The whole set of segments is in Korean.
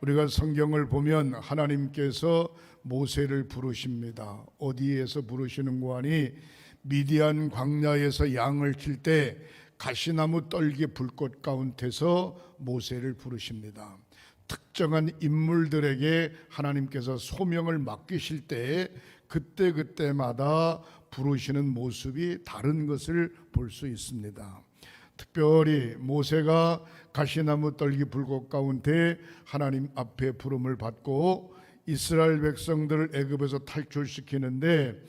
우리가 성경을 보면 하나님께서 모세를 부르십니다. 어디에서 부르시는고 하니 미디안 광야에서 양을 칠 때 가시나무 떨기 불꽃 가운데서 모세를 부르십니다. 특정한 인물들에게 하나님께서 소명을 맡기실 때 그때마다 부르시는 모습이 다른 것을 볼 수 있습니다. 특별히 모세가 가시나무 떨기 불꽃 가운데 하나님 앞에 부름을 받고 이스라엘 백성들을 애굽에서 탈출시키는데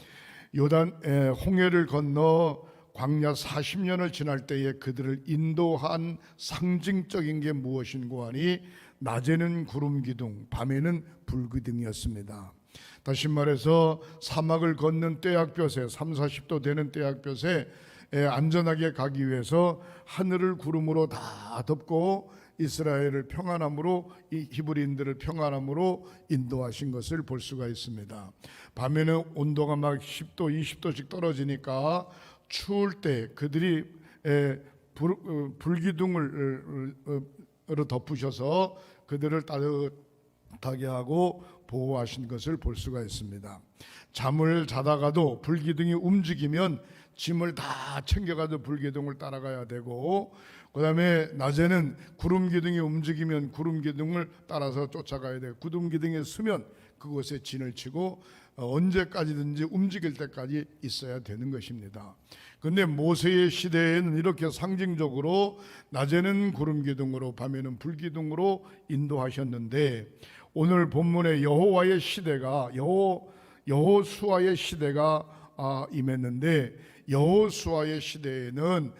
홍해를 건너 광야 40년을 지날 때에 그들을 인도한 상징적인 게 무엇인고 하니 낮에는 구름 기둥, 밤에는 불 기둥이었습니다. 다시 말해서 사막을 걷는 떼약볕에 30-40도 되는 떼약볕에 안전하게 가기 위해서 하늘을 구름으로 다 덮고 이스라엘을 평안함으로, 이 히브리인들을 평안함으로 인도하신 것을 볼 수가 있습니다. 밤에는 온도가 막 10도 20도씩 떨어지니까 추울 때 그들이 불기둥으로 덮으셔서 그들을 따뜻하게 하고 보호하신 것을 볼 수가 있습니다. 잠을 자다가도 불기둥이 움직이면 짐을 다 챙겨가도 불기둥을 따라가야 되고, 그 다음에 낮에는 구름기둥이 움직이면 구름기둥을 따라서 쫓아가야 돼요. 구름기둥에 서면 그곳에 진을 치고 언제까지든지 움직일 때까지 있어야 되는 것입니다. 그런데 모세의 시대에는 이렇게 상징적으로 낮에는 구름기둥으로 밤에는 불기둥으로 인도하셨는데, 오늘 본문의 여호와의 시대가 여호수아의 시대가 임했는데, 여호수아의 시대에는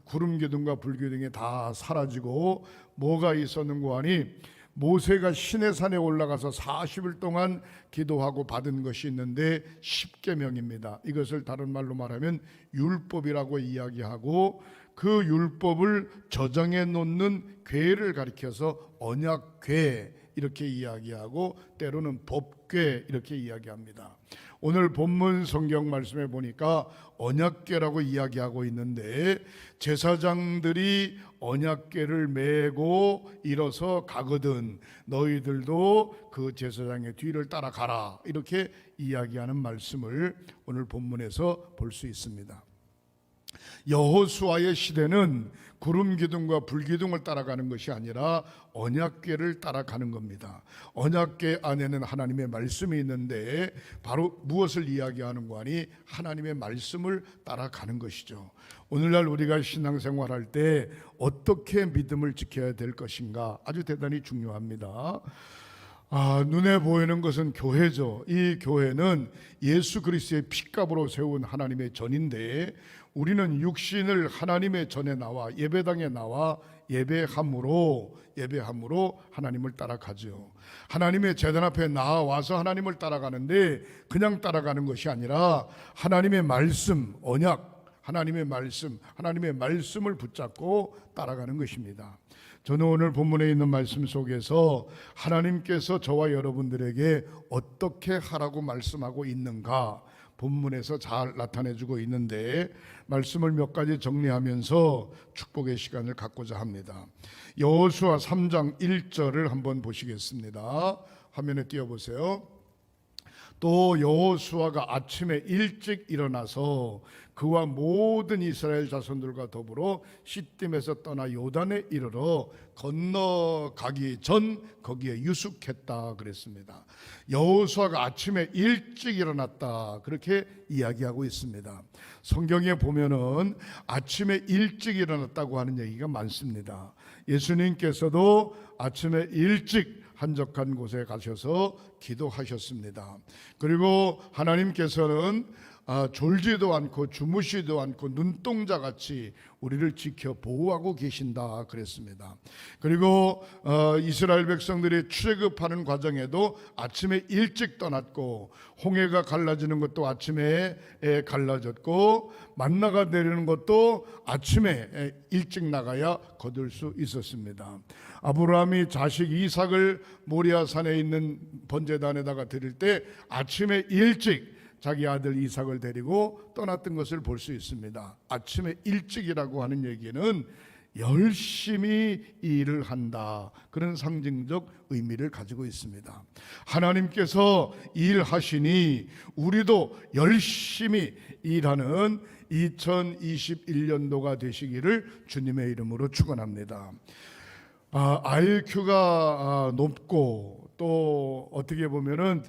구름기둥과 불기둥이 다 사라지고 뭐가 있었는고 하니 모세가 시내산에 올라가서 40일 동안 기도하고 받은 것이 있는데 십계명입니다. 이것을 다른 말로 말하면 율법이라고 이야기하고, 그 율법을 저장해 놓는 궤를 가리켜서 언약궤 이렇게 이야기하고 때로는 법궤 이렇게 이야기합니다. 오늘 본문 성경 말씀에 보니까 언약궤라고 이야기하고 있는데, 제사장들이 언약궤를 메고 일어서 가거든 너희들도 그 제사장의 뒤를 따라가라, 이렇게 이야기하는 말씀을 오늘 본문에서 볼 수 있습니다. 여호수아의 시대는 구름기둥과 불기둥을 따라가는 것이 아니라 언약궤를 따라가는 겁니다. 언약궤 안에는 하나님의 말씀이 있는데 바로 무엇을 이야기하는고 하니 하나님의 말씀을 따라가는 것이죠. 오늘날 우리가 신앙생활할 때 어떻게 믿음을 지켜야 될 것인가 아주 대단히 중요합니다. 눈에 보이는 것은 교회죠. 이 교회는 예수 그리스도의 핏값으로 세운 하나님의 전인데, 우리는 육신을 하나님의 전에 나와 예배당에 나와 예배함으로 하나님을 따라가죠. 하나님의 제단 앞에 나와서 하나님을 따라가는데 그냥 따라가는 것이 아니라 하나님의 말씀, 언약, 하나님의 말씀을 붙잡고 따라가는 것입니다. 저는 오늘 본문에 있는 말씀 속에서 하나님께서 저와 여러분들에게 어떻게 하라고 말씀하고 있는가 본문에서 잘 나타내주고 있는데, 말씀을 몇 가지 정리하면서 축복의 시간을 갖고자 합니다. 여호수아 3장 1절을 한번 보시겠습니다. 화면에 띄워보세요. 또 여호수아가 아침에 일찍 일어나서 그와 모든 이스라엘 자손들과 더불어 시딤에서 떠나 요단에 이르러 건너가기 전 거기에 유숙했다 그랬습니다. 여호수아가 아침에 일찍 일어났다 그렇게 이야기하고 있습니다. 성경에 보면은 아침에 일찍 일어났다고 하는 얘기가 많습니다. 예수님께서도 아침에 일찍 한적한 곳에 가셔서 기도하셨습니다. 그리고 하나님께서는 졸지도 않고 주무시도 않고 눈동자같이 우리를 지켜 보호하고 계신다 그랬습니다. 그리고 이스라엘 백성들이 출애굽하는 과정에도 아침에 일찍 떠났고, 홍해가 갈라지는 것도 아침에 갈라졌고, 만나가 내리는 것도 아침에 일찍 나가야 거둘 수 있었습니다. 아브라함이 자식 이삭을 모리아산에 있는 번제단에다가 드릴 때 아침에 일찍 자기 아들 이삭을 데리고 떠났던 것을 볼 수 있습니다. 아침에 일찍이라고 하는 얘기는 열심히 일을 한다. 그런 상징적 의미를 가지고 있습니다. 하나님께서 일하시니 우리도 열심히 일하는 2021년도가 되시기를 주님의 이름으로 축원합니다. IQ가 높고 또 어떻게 보면은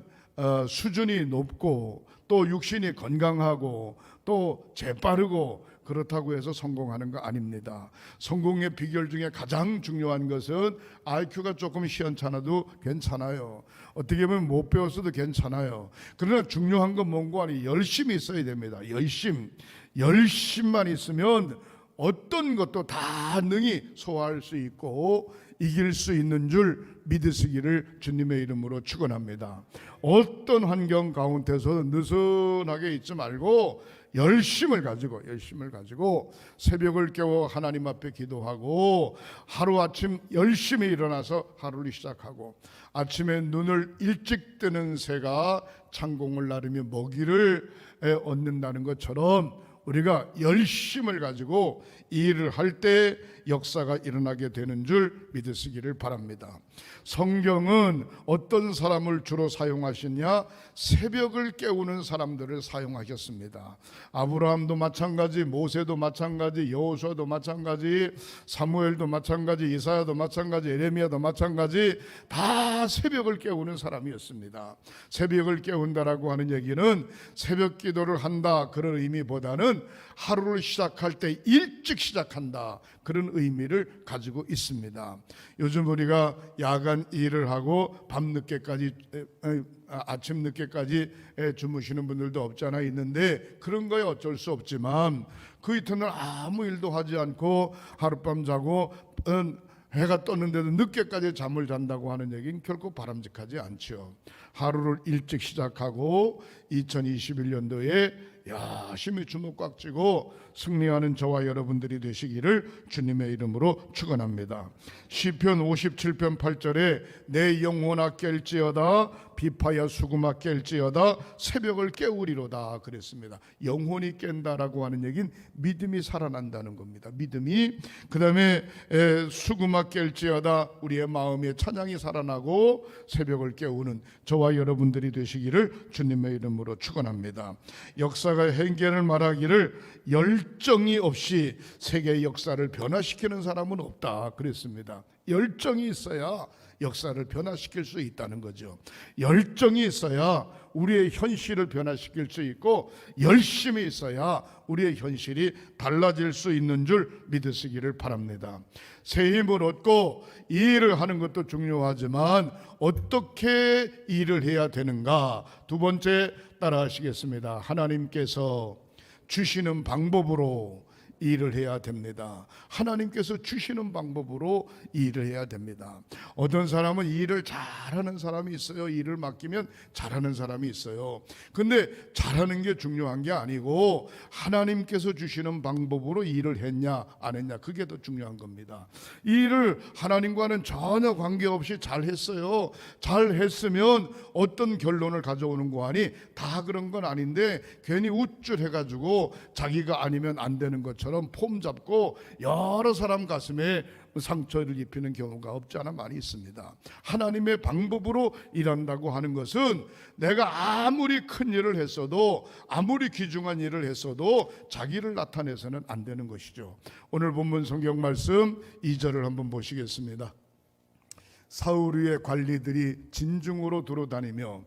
수준이 높고 또 육신이 건강하고 또 재빠르고 그렇다고 해서 성공하는 거 아닙니다. 성공의 비결 중에 가장 중요한 것은 IQ가 조금 시원찮아도 괜찮아요. 어떻게 보면 못 배웠어도 괜찮아요. 그러나 중요한 건 뭔고 아니 열심히 있어야 됩니다. 열심만 있으면 어떤 것도 다 능히 소화할 수 있고 이길 수 있는 줄 믿으시기를 주님의 이름으로 축원합니다. 어떤 환경 가운데서 느슨하게 있지 말고 열심을 가지고 새벽을 깨워 하나님 앞에 기도하고 하루아침 열심히 일어나서 하루를 시작하고 아침에 눈을 일찍 뜨는 새가 창공을 나르며 먹이를 얻는다는 것처럼 우리가 열심을 가지고 일을 할 때 역사가 일어나게 되는 줄 믿으시기를 바랍니다. 성경은 어떤 사람을 주로 사용하시냐? 새벽을 깨우는 사람들을 사용하셨습니다. 아브라함도 마찬가지, 모세도 마찬가지, 여호수아도 마찬가지, 사무엘도 마찬가지, 이사야도 마찬가지, 예레미야도 마찬가지, 다 새벽을 깨우는 사람이었습니다. 새벽을 깨운다라고 하는 얘기는 새벽 기도를 한다 그런 의미보다는 하루를 시작할 때 일찍 시작한다 그런 의미를 가지고 있습니다. 요즘 우리가 야간 일을 하고 밤늦게까지 아침 늦게까지 주무시는 분들도 없지 않아 있는데 그런 거에 어쩔 수 없지만 그 이튿날 아무 일도 하지 않고 하룻밤 자고 해가 떴는데도 늦게까지 잠을 잔다고 하는 얘기는 결코 바람직하지 않죠. 하루를 일찍 시작하고 2021년도에 열심히 주먹 꽉 쥐고 승리하는 저와 여러분들이 되시기를 주님의 이름으로 축원합니다. 시편 57편 8절에 내 영혼아 깰지어다 비파야 수금아 깰지어다 새벽을 깨우리로다 그랬습니다. 영혼이 깬다라고 하는 얘기는 믿음이 살아난다는 겁니다. 믿음이. 그 다음에 수금아 깰지어다 우리의 마음에 찬양이 살아나고 새벽을 깨우는 저와 여러분들이 되시기를 주님의 이름으로 축원합니다. 역사가 행견을 말하기를 열정이 없이 세계의 역사를 변화시키는 사람은 없다 그랬습니다. 열정이 있어야 역사를 변화시킬 수 있다는 거죠. 열정이 있어야 우리의 현실을 변화시킬 수 있고 열심히 있어야 우리의 현실이 달라질 수 있는 줄 믿으시기를 바랍니다. 새 힘을 얻고 일을 하는 것도 중요하지만 어떻게 일을 해야 되는가? 두 번째 따라하시겠습니다. 하나님께서 주시는 방법으로 일을 해야 됩니다. 하나님께서 주시는 방법으로 일을 해야 됩니다. 어떤 사람은 일을 잘하는 사람이 있어요. 일을 맡기면 잘하는 사람이 있어요. 근데 잘하는 게 중요한 게 아니고 하나님께서 주시는 방법으로 일을 했냐 안 했냐 그게 더 중요한 겁니다. 일을 하나님과는 전혀 관계없이 잘했어요. 잘했으면 어떤 결론을 가져오는 거 아니 다 그런 건 아닌데 괜히 우쭐해가지고 자기가 아니면 안 되는 것처럼 폼 잡고 여러 사람 가슴에 상처를 입히는 경우가 없지 않아 많이 있습니다. 하나님의 방법으로 일한다고 하는 것은 내가 아무리 큰 일을 했어도 아무리 귀중한 일을 했어도 자기를 나타내서는 안 되는 것이죠. 오늘 본문 성경 말씀 2절을 한번 보시겠습니다. 사울의 관리들이 진중으로 돌아다니며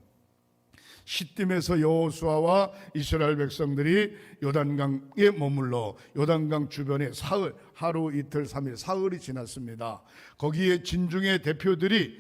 시딤에서 여호수아와 이스라엘 백성들이 요단강에 머물러 요단강 주변에 사흘 하루 이틀 3일 사흘이 지났습니다. 거기에 진중의 대표들이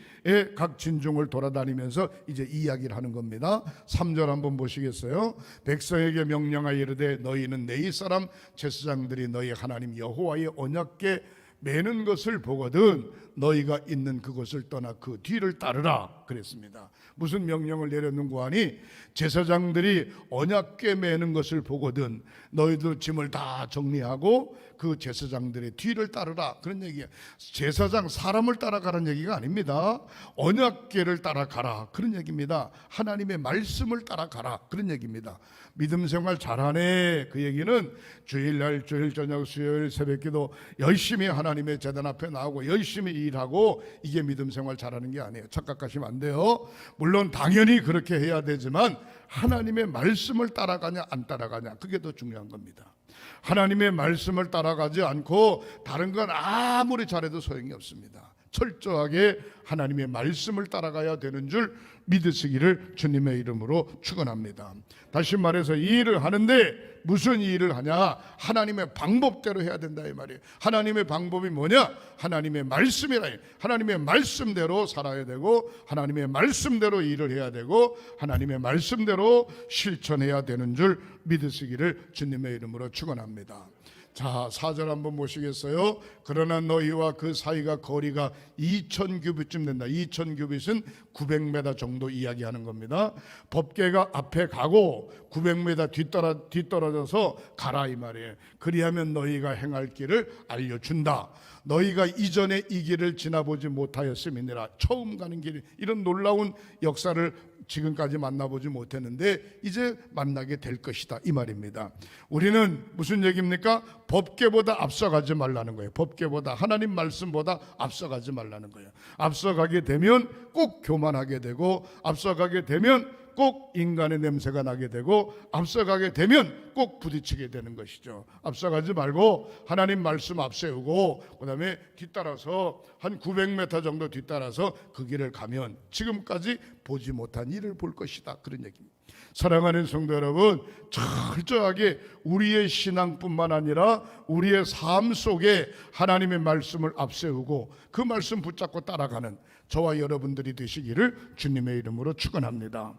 각 진중을 돌아다니면서 이제 이야기를 하는 겁니다. 3절 한번 보시겠어요? 백성에게 명령하여 이르되 너희는 내 사람 제사장들이 너희 하나님 여호와의 언약궤 매는 것을 보거든 너희가 있는 그곳을 떠나 그 뒤를 따르라 그랬습니다. 무슨 명령을 내렸는고 하니 제사장들이 언약궤 매는 것을 보거든 너희들 짐을 다 정리하고 그 제사장들의 뒤를 따르라 그런 얘기예요. 제사장 사람을 따라가라는 얘기가 아닙니다. 언약궤를 따라가라 그런 얘기입니다. 하나님의 말씀을 따라가라 그런 얘기입니다. 믿음 생활 잘하네 그 얘기는 주일날 주일 저녁 수요일 새벽기도 열심히 하는 하나님의 제단 앞에 나오고 열심히 일하고 이게 믿음 생활 잘하는 게 아니에요. 착각하시면 안 돼요. 물론 당연히 그렇게 해야 되지만 하나님의 말씀을 따라가냐 안 따라가냐, 그게 더 중요한 겁니다. 하나님의 말씀을 따라가지 않고 다른 건 아무리 잘해도 소용이 없습니다. 철저하게 하나님의 말씀을 따라가야 되는 줄 믿으시기를 주님의 이름으로 축원합니다. 다시 말해서 이 일을 하는데 무슨 일을 하냐? 하나님의 방법대로 해야 된다 이 말이에요. 하나님의 방법이 뭐냐? 하나님의 말씀이라. 하나님의 말씀대로 살아야 되고 하나님의 말씀대로 일을 해야 되고 하나님의 말씀대로 실천해야 되는 줄 믿으시기를 주님의 이름으로 축원합니다. 자, 4절 한번 보시겠어요? 그러나 너희와 그 사이가 거리가 2000규빗쯤 된다. 2000규빗은 900m 정도 이야기하는 겁니다. 법궤가 앞에 가고 900m 뒤떨어져서 가라 이 말이에요. 그리하면 너희가 행할 길을 알려준다. 너희가 이전에 이 길을 지나보지 못하였음이니라. 처음 가는 길, 이런 놀라운 역사를 지금까지 만나보지 못했는데 이제 만나게 될 것이다 이 말입니다. 우리는 무슨 얘기입니까? 법궤보다 앞서가지 말라는 거예요. 법궤보다, 하나님 말씀보다 앞서가지 말라는 거예요. 앞서가게 되면 꼭 교만하게 되고, 앞서가게 되면 꼭 인간의 냄새가 나게 되고, 앞서가게 되면 꼭 부딪히게 되는 것이죠. 앞서가지 말고 하나님 말씀 앞세우고 그 다음에 뒤따라서 한 900m 정도 뒤따라서 그 길을 가면 지금까지 보지 못한 일을 볼 것이다, 그런 얘기입니다. 사랑하는 성도 여러분, 철저하게 우리의 신앙뿐만 아니라 우리의 삶 속에 하나님의 말씀을 앞세우고 그 말씀 붙잡고 따라가는 저와 여러분들이 되시기를 주님의 이름으로 축원합니다.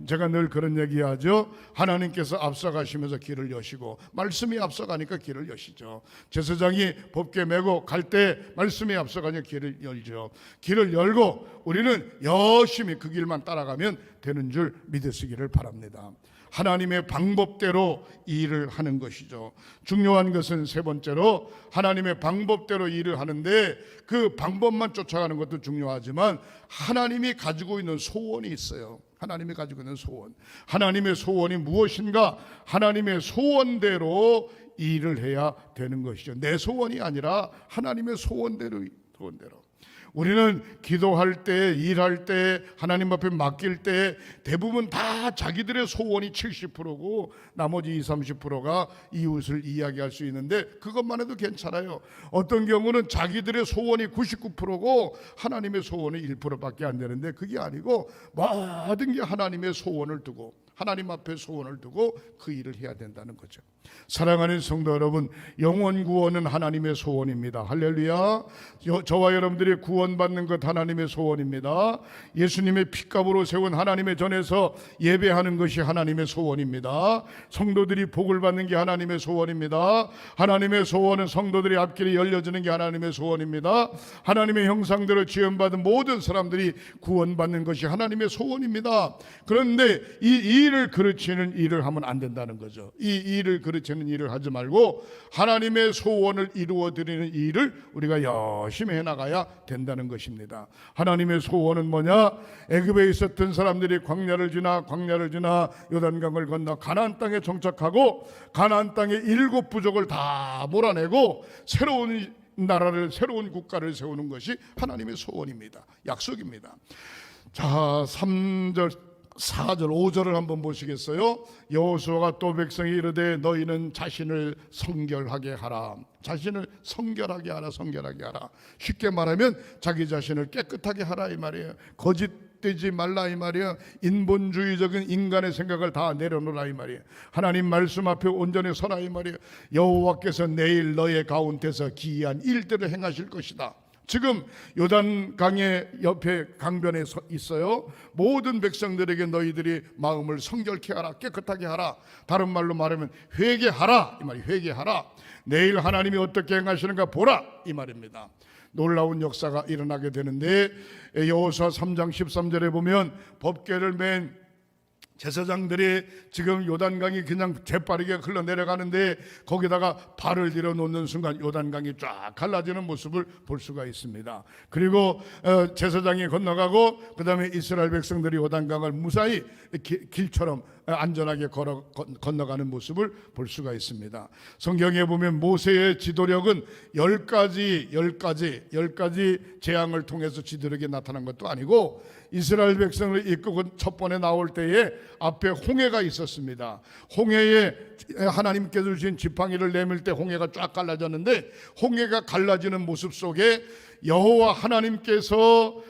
제가 늘 그런 얘기하죠. 하나님께서 앞서가시면서 길을 여시고 말씀이 앞서가니까 길을 여시죠. 제사장이 법궤 메고 갈 때 말씀이 앞서가니까 길을 열죠. 길을 열고 우리는 열심히 그 길만 따라가면 되는 줄 믿으시기를 바랍니다. 하나님의 방법대로 이 일을 하는 것이죠. 중요한 것은 세 번째로 하나님의 방법대로 일을 하는데 그 방법만 쫓아가는 것도 중요하지만 하나님이 가지고 있는 소원이 있어요. 하나님이 가지고 있는 소원, 하나님의 소원이 무엇인가? 하나님의 소원대로 일을 해야 되는 것이죠. 내 소원이 아니라 하나님의 소원대로. 우리는 기도할 때, 일할 때, 하나님 앞에 맡길 때 대부분 다 자기들의 소원이 70%고 나머지 20, 30%가 이웃을 이야기할 수 있는데 그것만 해도 괜찮아요. 어떤 경우는 자기들의 소원이 99%고 하나님의 소원이 1%밖에 안 되는데 그게 아니고 모든 게 하나님의 소원을 두고, 하나님 앞에 소원을 두고 그 일을 해야 된다는 거죠. 사랑하는 성도 여러분, 영혼 구원은 하나님의 소원입니다. 할렐루야. 저와 여러분들이 구원받는 것 하나님의 소원입니다. 예수님의 피값으로 세운 하나님의 전에서 예배하는 것이 하나님의 소원입니다. 성도들이 복을 받는 게 하나님의 소원입니다. 하나님의 소원은 성도들이 앞길이 열려지는 게 하나님의 소원입니다. 하나님의 형상대로 지음받은 모든 사람들이 구원받는 것이 하나님의 소원입니다. 그런데 이 일을 그르치는 일을 하면 안 된다는 거죠. 이 일을 그르치는 일을 하지 말고 하나님의 소원을 이루어드리는 일을 우리가 열심히 해나가야 된다는 것입니다. 하나님의 소원은 뭐냐? 애굽에 있었던 사람들이 광야를 지나 요단강을 건너 가나안 땅에 정착하고 가나안 땅의 7 부족을 다 몰아내고 새로운 나라를, 새로운 국가를 세우는 것이 하나님의 소원입니다. 약속입니다. 자, 3절 4절 5절을 한번 보시겠어요? 여호수아가 또 백성이 이르되 너희는 자신을 성결하게 하라. 자신을 성결하게 하라. 성결하게 하라. 쉽게 말하면 자기 자신을 깨끗하게 하라 이 말이에요. 거짓되지 말라 이 말이에요. 인본주의적인 인간의 생각을 다 내려놓으라 이 말이에요. 하나님 말씀 앞에 온전히 서라 이 말이에요. 여호와께서 내일 너의 가운데서 기이한 일들을 행하실 것이다. 지금 요단강의 옆에 강변에 있어요. 모든 백성들에게 너희들이 마음을 성결케 하라, 깨끗하게 하라. 다른 말로 말하면 회개하라 이 말이, 회개하라. 내일 하나님이 어떻게 행하시는가 보라 이 말입니다. 놀라운 역사가 일어나게 되는데 여호수아 3장 13절에 보면 법궤를 맨 제사장들이 지금 요단강이 그냥 재빠르게 흘러내려가는데 거기다가 발을 들여놓는 순간 요단강이 쫙 갈라지는 모습을 볼 수가 있습니다. 그리고 제사장이 건너가고 그 다음에 이스라엘 백성들이 요단강을 무사히 길처럼 안전하게 건너가는 모습을 볼 수가 있습니다. 성경에 보면 모세의 지도력은 10가지 재앙을 통해서 지도력이 나타난 것도 아니고, 이스라엘 백성을 이끌고 첫 번에 나올 때에 앞에 홍해가 있었습니다. 홍해에 하나님께서 주신 지팡이를 내밀 때 홍해가 쫙 갈라졌는데, 홍해가 갈라지는 모습 속에 여호와 하나님께서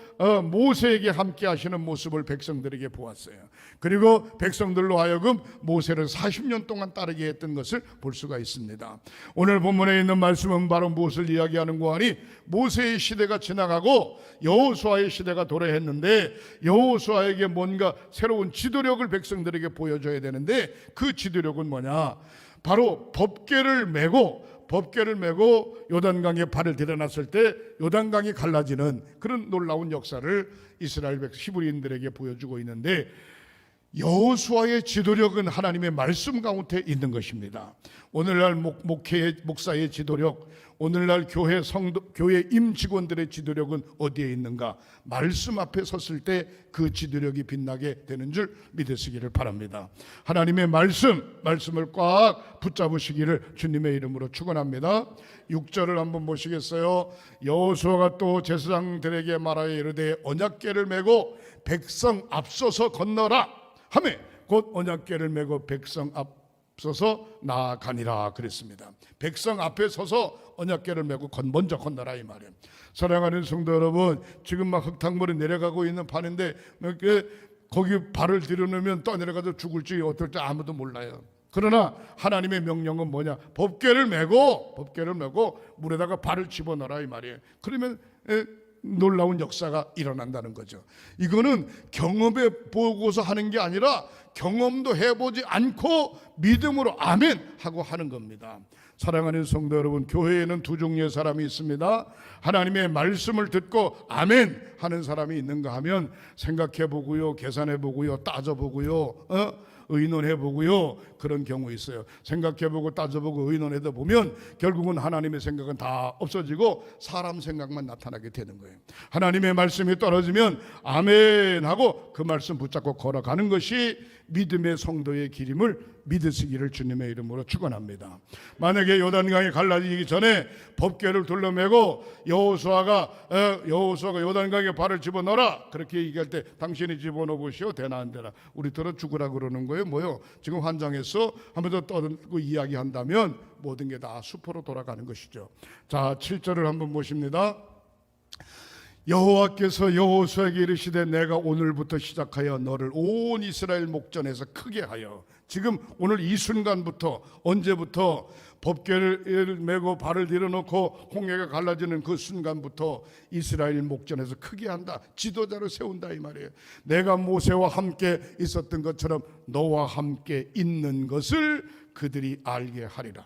모세에게 함께 하시는 모습을 백성들에게 보았어요. 그리고 백성들로 하여금 모세를 40년 동안 따르게 했던 것을 볼 수가 있습니다. 오늘 본문에 있는 말씀은 바로 무엇을 이야기하는고 하니, 모세의 시대가 지나가고 여호수아의 시대가 도래했는데, 여호수아에게 뭔가 새로운 지도력을 백성들에게 보여줘야 되는데, 그 지도력은 뭐냐? 바로 법궤를 메고 요단강에 발을 들여놨을 때 요단강이 갈라지는 그런 놀라운 역사를 이스라엘 히브리인들에게 보여주고 있는데, 여호수아의 지도력은 하나님의 말씀 가운데 있는 것입니다. 오늘날 목사의 지도력, 오늘날 교회 임직원들의 지도력은 어디에 있는가? 말씀 앞에 섰을 때 그 지도력이 빛나게 되는 줄 믿으시기를 바랍니다. 하나님의 말씀을 꽉 붙잡으시기를 주님의 이름으로 축원합니다. 6절을 한번 보시겠어요? 여호수아가 또 제사장들에게 말하여 이르되 언약궤를 메고 백성 앞서서 건너라 하매 곧 언약궤를 메고 백성 앞서서 나아가니라 그랬습니다. 백성 앞에 서서 언약궤를 메고 먼저 건너라 이 말이에요. 사랑하는 성도 여러분, 지금 막 흙탕물이 내려가고 있는 판인데 거기 발을 들여놓으면 떠내려가서 죽을지 어떨지 아무도 몰라요. 그러나 하나님의 명령은 뭐냐? 법궤를 메고 물에다가 발을 집어넣어라 이 말이에요. 그러면 놀라운 역사가 일어난다는 거죠. 이거는 경험해 보고서 하는 게 아니라 경험도 해보지 않고 믿음으로 아멘 하고 하는 겁니다. 사랑하는 성도 여러분, 교회에는 두 종류의 사람이 있습니다. 하나님의 말씀을 듣고 아멘 하는 사람이 있는가 하면 생각해 보고요, 계산해 보고요, 따져 보고요, 의논해 보고요, 그런 경우 있어요. 생각해 보고 따져 보고 의논해다 보면 결국은 하나님의 생각은 다 없어지고 사람 생각만 나타나게 되는 거예요. 하나님의 말씀이 떨어지면 아멘 하고 그 말씀 붙잡고 걸어가는 것이 믿음의 성도의 길임을 믿으시기를 주님의 이름으로 축원합니다. 만약에 요단강이 갈라지기 전에 법궤를 둘러매고 여호수아가 요단강에 발을 집어넣어라 그렇게 얘기할 때 당신이 집어넣으시오 되나 안 되나, 우리들은 죽으라 그러는 거예요. 뭐요? 지금 환장했어 하면서 떠들고 이야기한다면 모든 게 다 수포로 돌아가는 것이죠. 자, 7절을 한번 보십니다. 여호와께서 여호수아에게 이르시되 내가 오늘부터 시작하여 너를 온 이스라엘 목전에서 크게 하여, 지금 오늘 이 순간부터, 언제부터? 법궤를 메고 발을 들여놓고 홍해가 갈라지는 그 순간부터 이스라엘 목전에서 크게 한다, 지도자를 세운다 이 말이에요. 내가 모세와 함께 있었던 것처럼 너와 함께 있는 것을 그들이 알게 하리라.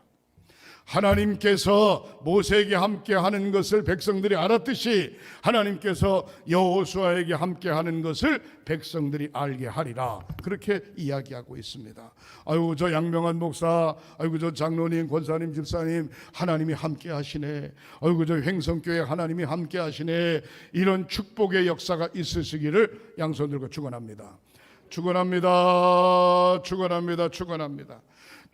하나님께서 모세에게 함께 하는 것을 백성들이 알았듯이 하나님께서 여호수아에게 함께 하는 것을 백성들이 알게 하리라, 그렇게 이야기하고 있습니다. 아이고 저 양명한 목사, 아이고 저 장로님, 권사님, 집사님, 하나님이 함께 하시네. 아이고 저 횡성교회 하나님이 함께 하시네. 이런 축복의 역사가 있으시기를 양손 들고 축원합니다. 축원합니다. 축원합니다. 축원합니다.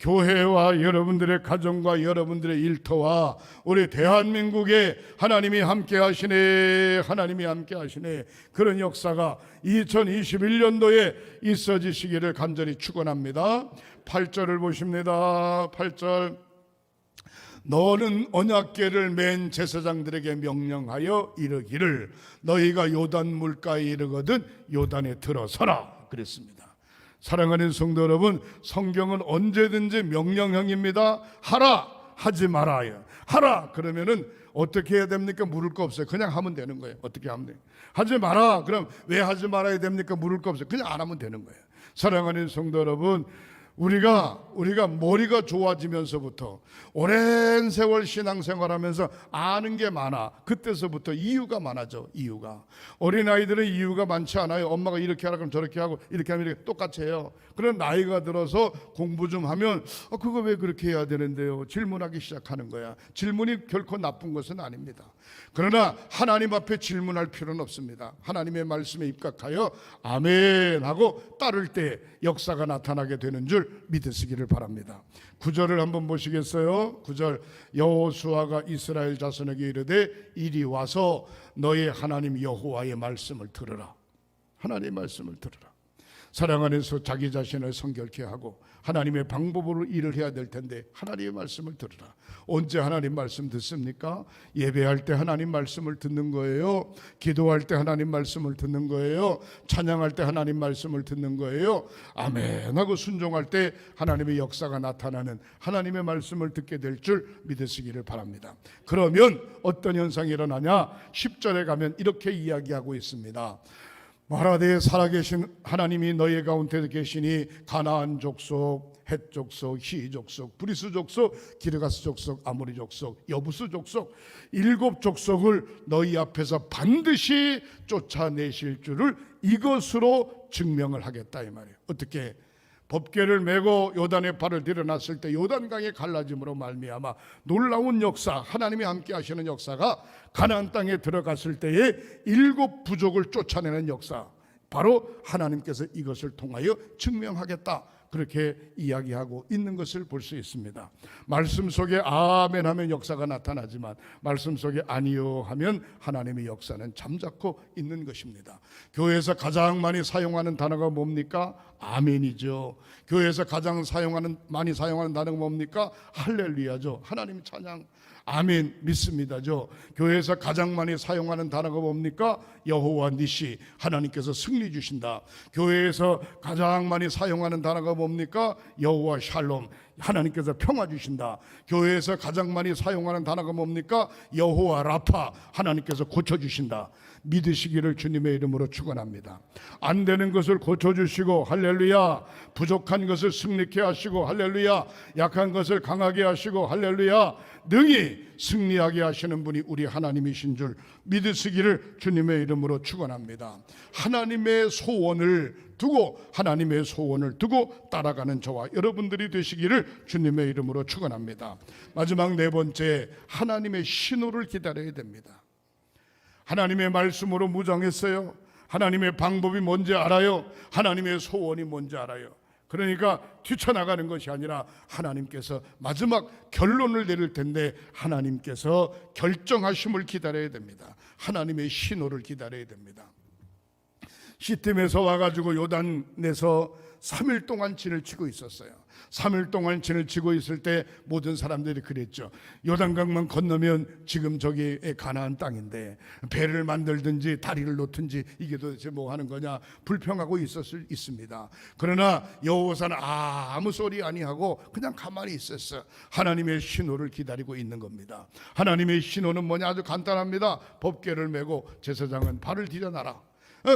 교회와 여러분들의 가정과 여러분들의 일터와 우리 대한민국에 하나님이 함께 하시네, 하나님이 함께 하시네, 그런 역사가 2021년도에 있어지시기를 간절히 축원합니다. 8절을 보십니다. 8절, 너는 언약궤를 맨 제사장들에게 명령하여 이르기를 너희가 요단 물가에 이르거든 요단에 들어서라 그랬습니다. 사랑하는 성도 여러분, 성경은 언제든지 명령형입니다. 하라, 하지 말아요. 하라 그러면은 어떻게 해야 됩니까? 물을 거 없어요. 그냥 하면 되는 거예요. 어떻게 하면 돼요? 하지 마라 그럼 왜 하지 말아야 됩니까? 물을 거 없어요. 그냥 안 하면 되는 거예요. 사랑하는 성도 여러분, 우리가 머리가 좋아지면서부터 오랜 세월 신앙생활하면서 아는 게 많아. 그때서부터 이유가 많아져. 이유가 어린아이들은 이유가 많지 않아요. 엄마가 이렇게 하라 그러면 저렇게 하고 이렇게 하면 이렇게 똑같이 해요. 그런 나이가 들어서 공부 좀 하면 그거 왜 그렇게 해야 되는데요? 질문하기 시작하는 거야. 질문이 결코 나쁜 것은 아닙니다. 그러나 하나님 앞에 질문할 필요는 없습니다. 하나님의 말씀에 입각하여 아멘 하고 따를 때 역사가 나타나게 되는 줄 믿으시기를 바랍니다. 9절을 한번 보시겠어요? 9절 여호수아가 이스라엘 자손에게 이르되 이리 와서 너의 하나님 여호와의 말씀을 들으라. 하나님의 말씀을 들으라. 사랑 안에서 자기 자신을 성결케 하고 하나님의 방법으로 일을 해야 될 텐데 하나님의 말씀을 들으라. 언제 하나님 말씀 듣습니까? 예배할 때 하나님 말씀을 듣는 거예요. 기도할 때 하나님 말씀을 듣는 거예요. 찬양할 때 하나님 말씀을 듣는 거예요. 아멘 하고 순종할 때 하나님의 역사가 나타나는 하나님의 말씀을 듣게 될 줄 믿으시기를 바랍니다. 그러면 어떤 현상이 일어나냐? 10절에 가면 이렇게 이야기하고 있습니다. 말하되 살아계신 하나님이 너희 가운데 계시니 가나안 족속, 헷 족속, 히 족속, 브리스 족속, 기르가스 족속, 아모리 족속, 여부스 족속 7 족속을 너희 앞에서 반드시 쫓아내실 줄을 이것으로 증명을 하겠다 이 말이에요. 어떻게? 법궤를 메고 요단의 발을 들여놨을 때 요단강의 갈라짐으로 말미암아 놀라운 역사, 하나님이 함께 하시는 역사가 가나안 땅에 들어갔을 때에 7 부족을 쫓아내는 역사, 바로 하나님께서 이것을 통하여 증명하겠다, 그렇게 이야기하고 있는 것을 볼 수 있습니다. 말씀 속에 아멘 하면 역사가 나타나지만 말씀 속에 아니요 하면 하나님의 역사는 잠자코 있는 것입니다. 교회에서 가장 많이 사용하는 단어가 뭡니까? 아멘이죠. 교회에서 가장 많이 사용하는 단어가 뭡니까? 할렐루야죠. 하나님 찬양, 아멘, 믿습니다죠. 교회에서 가장 많이 사용하는 단어가 뭡니까? 여호와 니시, 하나님께서 승리 주신다. 교회에서 가장 많이 사용하는 단어가 뭡니까? 여호와 샬롬, 하나님께서 평화 주신다. 교회에서 가장 많이 사용하는 단어가 뭡니까? 여호와 라파, 하나님께서 고쳐주신다. 믿으시기를 주님의 이름으로 축원합니다. 안 되는 것을 고쳐주시고 할렐루야, 부족한 것을 승리케 하시고 할렐루야, 약한 것을 강하게 하시고 할렐루야, 능히 승리하게 하시는 분이 우리 하나님이신 줄 믿으시기를 주님의 이름으로 축원합니다. 하나님의 소원을 두고 따라가는 저와 여러분들이 되시기를 주님의 이름으로 축원합니다. 마지막 4번째, 하나님의 신호를 기다려야 됩니다. 하나님의 말씀으로 무장했어요. 하나님의 방법이 뭔지 알아요. 하나님의 소원이 뭔지 알아요. 그러니까 뛰쳐나가는 것이 아니라 하나님께서 마지막 결론을 내릴 텐데 하나님께서 결정하심을 기다려야 됩니다. 하나님의 신호를 기다려야 됩니다. 시팀에서 와가지고 요단에서 3일 동안 진을 치고 있었어요. 3일 동안 진을 치고 있을 때 모든 사람들이 그랬죠. 요단강만 건너면 지금 저기 가나안 땅인데 배를 만들든지 다리를 놓든지 이게 도대체 뭐 하는 거냐 불평하고 있습니다. 그러나 여호사는 아무 소리 아니하고 그냥 가만히 있었어. 하나님의 신호를 기다리고 있는 겁니다. 하나님의 신호는 뭐냐? 아주 간단합니다. 법궤를 메고 제사장은 발을 디뎌놔라.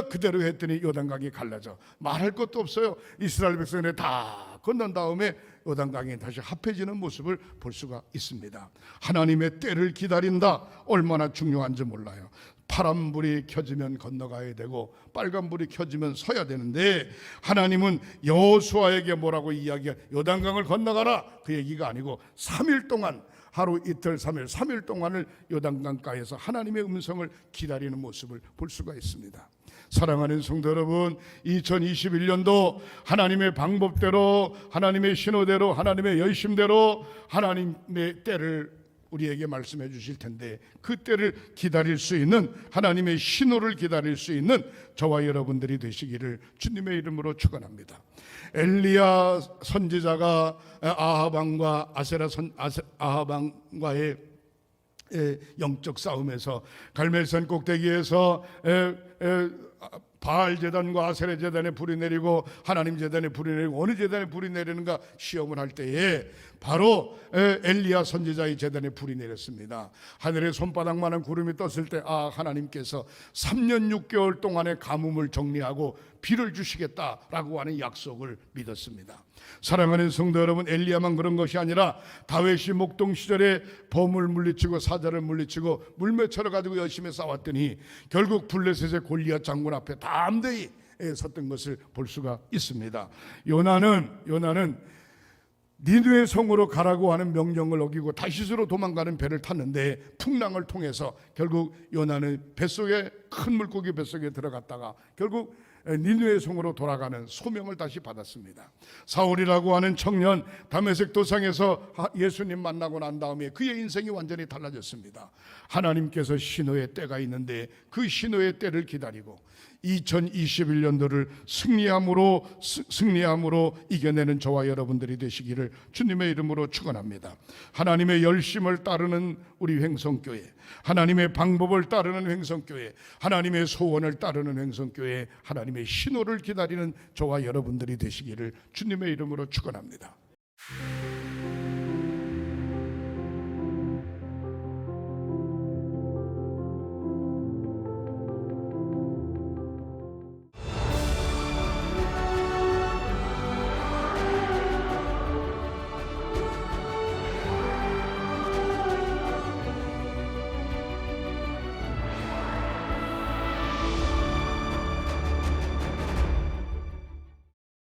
그대로 했더니 요단강이 갈라져. 말할 것도 없어요. 이스라엘 백성들이 다 건넌 다음에 요단강이 다시 합해지는 모습을 볼 수가 있습니다. 하나님의 때를 기다린다, 얼마나 중요한지 몰라요. 파란불이 켜지면 건너가야 되고 빨간불이 켜지면 서야 되는데 하나님은 여호수아에게 뭐라고 이야기해? 요단강을 건너가라, 그 얘기가 아니고 3일 동안, 하루 이틀 3일 동안을 요단강가에서 하나님의 음성을 기다리는 모습을 볼 수가 있습니다. 사랑하는 성도 여러분, 2021년도 하나님의 방법대로, 하나님의 신호대로, 하나님의 열심대로 하나님의 때를 우리에게 말씀해 주실 텐데 그 때를 기다릴 수 있는, 하나님의 신호를 기다릴 수 있는 저와 여러분들이 되시기를 주님의 이름으로 축원합니다. 엘리야 선지자가 아합왕과 아합왕과의 영적 싸움에서 갈멜산 꼭대기에서 바알 제단과 아세라 제단에 불이 내리고 하나님 제단에 불이 내리고 어느 제단에 불이 내리는가 시험을 할 때에 바로 엘리야 선지자의 제단에 불이 내렸습니다. 하늘에 손바닥만한 구름이 떴을 때 하나님께서 3년 6개월 동안의 가뭄을 정리하고 비를 주시겠다라고 하는 약속을 믿었습니다. 사랑하는 성도 여러분, 엘리야만 그런 것이 아니라 다윗이 목동 시절에 범을 물리치고 사자를 물리치고 물매쳐를 가지고 열심히 싸웠더니 결국 블레셋의 골리앗 장군 앞에 담대히 섰던 것을 볼 수가 있습니다. 요나는 니느웨 성으로 가라고 하는 명령을 어기고 다시스로 도망가는 배를 탔는데 풍랑을 통해서 결국 요나는 뱃속에 큰 물고기 뱃속에 들어갔다가 결국 니느웨 성으로 돌아가는 소명을 다시 받았습니다. 사울이라고 하는 청년 다메섹 도상에서 예수님 만나고 난 다음에 그의 인생이 완전히 달라졌습니다. 하나님께서 신호의 때가 있는데 그 신호의 때를 기다리고 2021년도를 승리함으로 이겨내는 저와 여러분들이 되시기를 주님의 이름으로 축원합니다. 하나님의 열심을 따르는 우리 횡성교회, 하나님의 방법을 따르는 횡성교회, 하나님의 소원을 따르는 횡성교회, 하나님의 신호를 기다리는 저와 여러분들이 되시기를 주님의 이름으로 축원합니다.